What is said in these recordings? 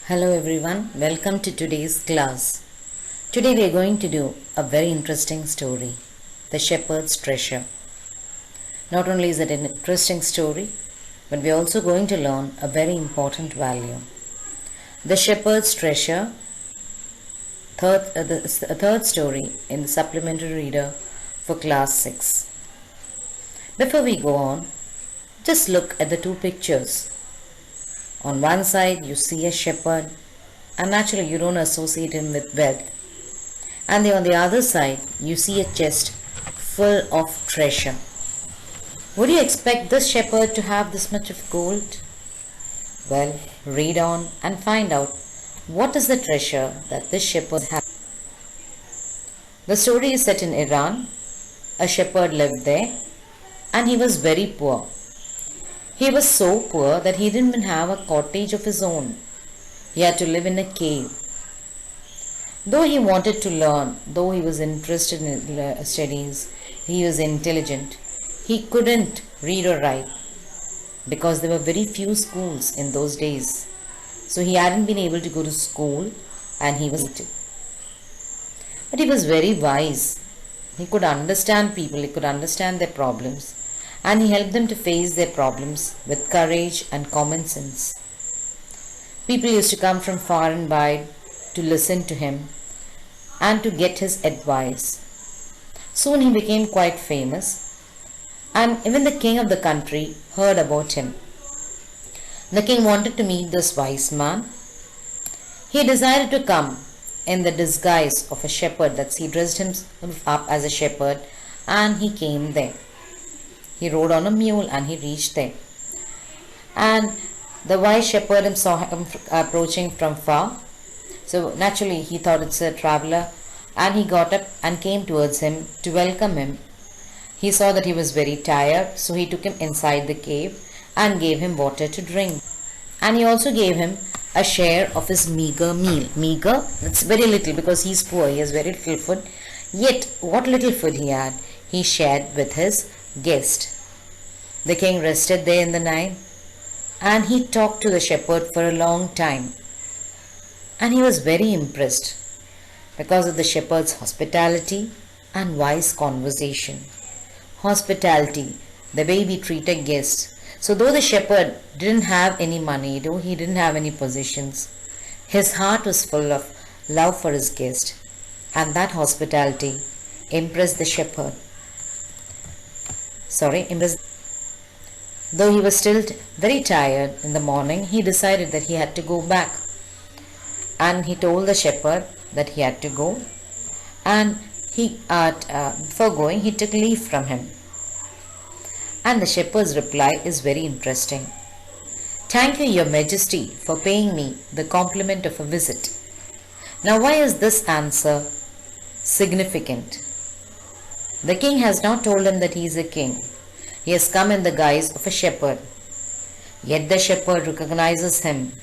Hello everyone, welcome to today's class. Today we are going to do a very interesting story, The Shepherd's Treasure. Not only is it an interesting story, but we are also going to learn a very important value. The Shepherd's Treasure, the third story in the supplementary reader for class 6. Before we go on, just look at the two pictures. On one side you see a shepherd, and naturally you don't associate him with wealth. And on the other side you see a chest full of treasure. Would you expect this shepherd to have this much of gold? Well, read on and find out what is the treasure that this shepherd has. The story is set in Iran. A shepherd lived there and he was very poor. He was so poor that he didn't even have a cottage of his own. He had to live in a cave. Though he wanted to learn, though he was interested in studies, he was intelligent, he couldn't read or write because there were very few schools in those days. So he hadn't been able to go to school and he was hated. But he was very wise. He could understand people, he could understand their problems, and he helped them to face their problems with courage and common sense. People used to come from far and wide to listen to him and to get his advice. Soon he became quite famous, and even the king of the country heard about him. The king wanted to meet this wise man. He decided to come in the disguise of a shepherd. That's, he dressed himself up as a shepherd and he came there. He rode on a mule and he reached there. And the wise shepherd saw him approaching from far. So naturally he thought it's a traveler, and he got up and came towards him to welcome him. He saw that he was very tired, so he took him inside the cave and gave him water to drink. And he also gave him a share of his meager meal. Meager, that's very little because he's poor, he has very little food. Yet what little food he had, he shared with his guest. The king rested there in the night and he talked to the shepherd for a long time. And he was very impressed because of the shepherd's hospitality and wise conversation. Hospitality, the way we treat a guest. So though the shepherd didn't have any money, though he didn't have any possessions, his heart was full of love for his guest, and that hospitality impressed the shepherd. Though he was still very tired in the morning, he decided that he had to go back. And he told the shepherd that he had to go. And before going, he took leave from him. And the shepherd's reply is very interesting. "Thank you, your majesty, for paying me the compliment of a visit." Now why is this answer significant? The king has not told him that he is a king. He has come in the guise of a shepherd. Yet the shepherd recognizes him.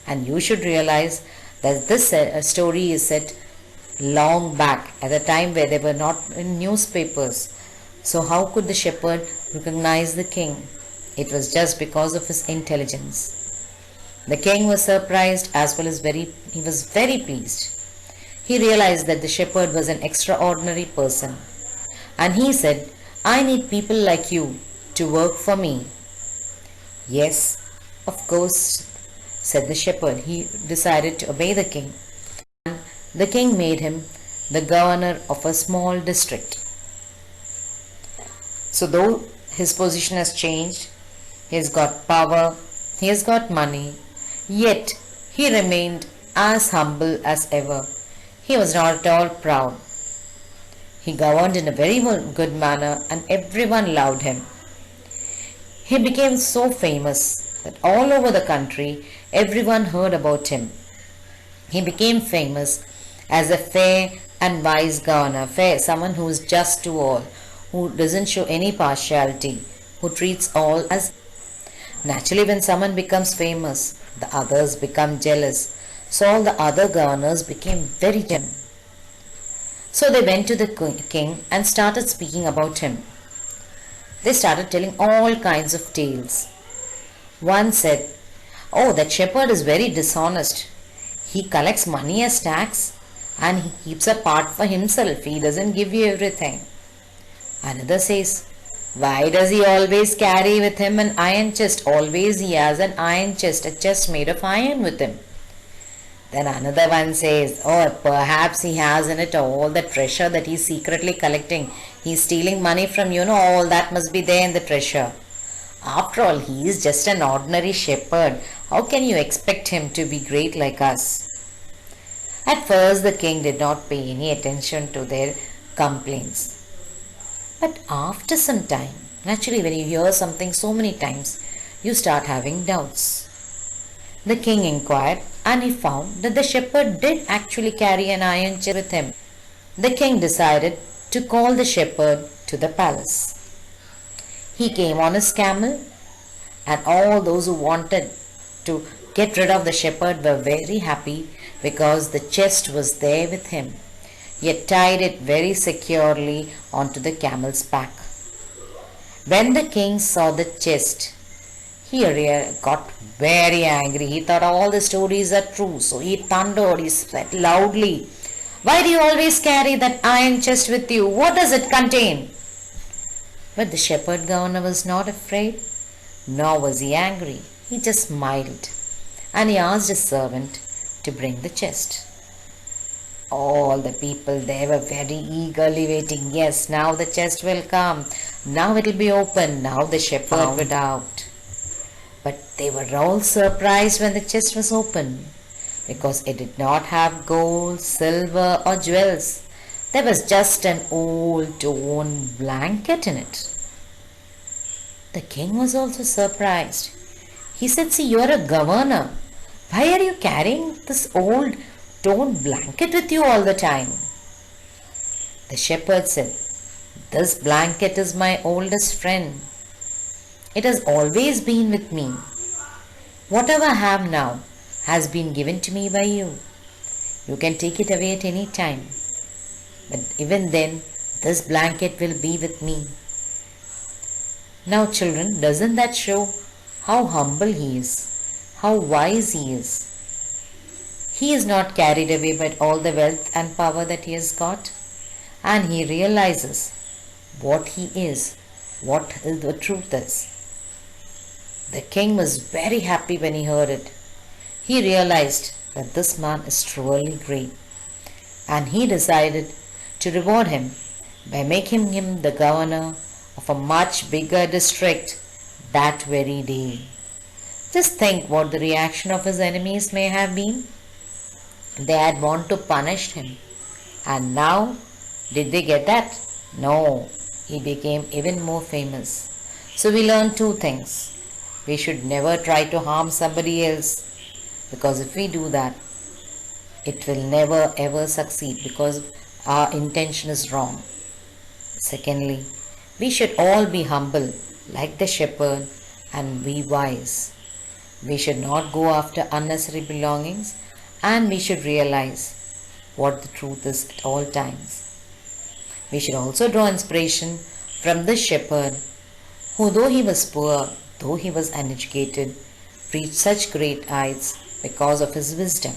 And you should realize that this story is set long back, at a time where they were not in newspapers. So how could the shepherd recognize the king? It was just because of his intelligence. The king was surprised as well as he was very pleased. He realized that the shepherd was an extraordinary person. And he said, "I need people like you to work for me." "Yes, of course," said the shepherd. He decided to obey the king. And the king made him the governor of a small district. So though his position has changed, he has got power, he has got money, yet he remained as humble as ever. He was not at all proud. He governed in a very good manner and everyone loved him. He became so famous that all over the country everyone heard about him. He became famous as a fair and wise governor, someone who is just to all, who doesn't show any partiality, who treats all as. Naturally, when someone becomes famous, the others become jealous. So all the other governors became very jealous. So they went to the king and started speaking about him. They started telling all kinds of tales. One said, Oh, that shepherd is very dishonest. He collects money as tax and he keeps a part for himself. He doesn't give you everything. Another says, why does he always carry with him an iron chest? Always he has an iron chest, a chest made of iron with him. Then another one says, oh, perhaps he has in it all the treasure that he's secretly collecting. He's stealing money from all that must be there in the treasure. After all, he is just an ordinary shepherd. How can you expect him to be great like us? At first, the king did not pay any attention to their complaints. But after some time, naturally, when you hear something so many times, you start having doubts. The king inquired and he found that the shepherd did actually carry an iron chest with him. The king decided to call the shepherd to the palace. He came on his camel and all those who wanted to get rid of the shepherd were very happy because the chest was there with him. He had tied it very securely onto the camel's back. When the king saw the chest, he got very angry. He thought all the stories are true. So he thundered, he said loudly, why do you always carry that iron chest with you? What does it contain? But the shepherd governor was not afraid, nor was he angry. He just smiled and he asked his servant to bring the chest. All the people there were very eagerly waiting. Yes, now the chest will come. Now it will be open. Now the shepherd would out. But they were all surprised when the chest was open because it did not have gold, silver or jewels. There was just an old torn blanket in it. The king was also surprised. He said, see, you are a governor. Why are you carrying this old torn blanket with you all the time? The shepherd said, this blanket is my oldest friend. It has always been with me. Whatever I have now has been given to me by you. You can take it away at any time. But even then, this blanket will be with me. Now children, doesn't that show how humble he is, how wise he is? He is not carried away by all the wealth and power that he has got, and he realizes what he is, what the truth is. The king was very happy when he heard it. He realized that this man is truly great, and he decided to reward him by making him the governor of a much bigger district that very day. Just think what the reaction of his enemies may have been. They had wanted to punish him, and now did they get that? No, he became even more famous. So we learn two things. We should never try to harm somebody else, because if we do that, it will never ever succeed because our intention is wrong. Secondly, we should all be humble like the shepherd and be wise. We should not go after unnecessary belongings, and we should realize what the truth is at all times. We should also draw inspiration from this shepherd who, though he was poor, though he was uneducated, reached such great heights because of his wisdom.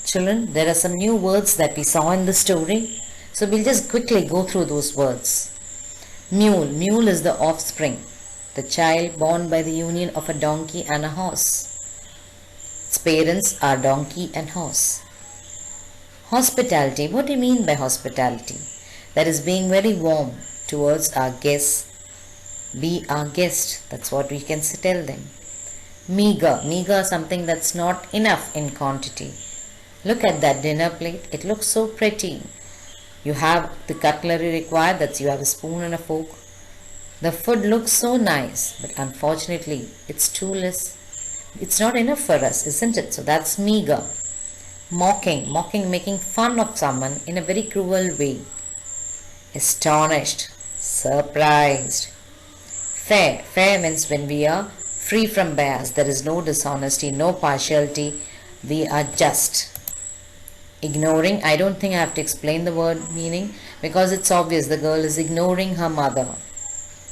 Children, there are some new words that we saw in the story, so we'll just quickly go through those words. Mule. Mule is the offspring, the child born by the union of a donkey and a horse. Its parents are donkey and horse. Hospitality. What do you mean by hospitality? That is being very warm towards our guests. Be our guest. That's what we can tell them. Meager. Meager is something that's not enough in quantity. Look at that dinner plate. It looks so pretty. You have the cutlery required. That's you have a spoon and a fork. The food looks so nice, but unfortunately, it's too less. It's not enough for us, isn't it? So that's meager. Mocking. Mocking, making fun of someone in a very cruel way. Astonished. Surprised. Fair. Fair means when we are free from bias. There is no dishonesty, no partiality. We are just. Ignoring. I don't think I have to explain the word meaning because it's obvious. The girl is ignoring her mother.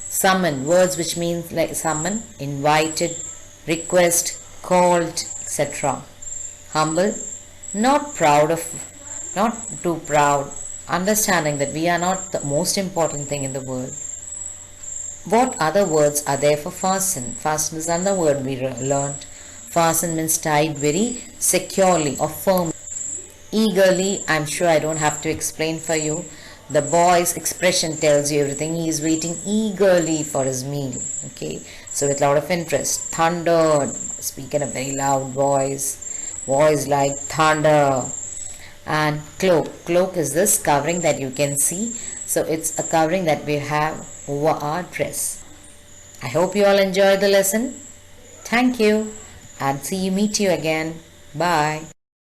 Summon. Words which means like summon, invited, request, called, etc. Humble, not proud of, not too proud, understanding that we are not the most important thing in the world. What other words are there for fasten? Fasten is another word we learned. Fasten means tied very securely or firmly. Eagerly, I'm sure I don't have to explain for you. The boy's expression tells you everything. He is waiting eagerly for his meal. Okay, so with a lot of interest. Thunder, speak in a very loud voice like thunder. And cloak is this covering that you can see. So it's a covering that we have over our dress. I hope you all enjoyed the lesson. Thank you and meet you again. Bye.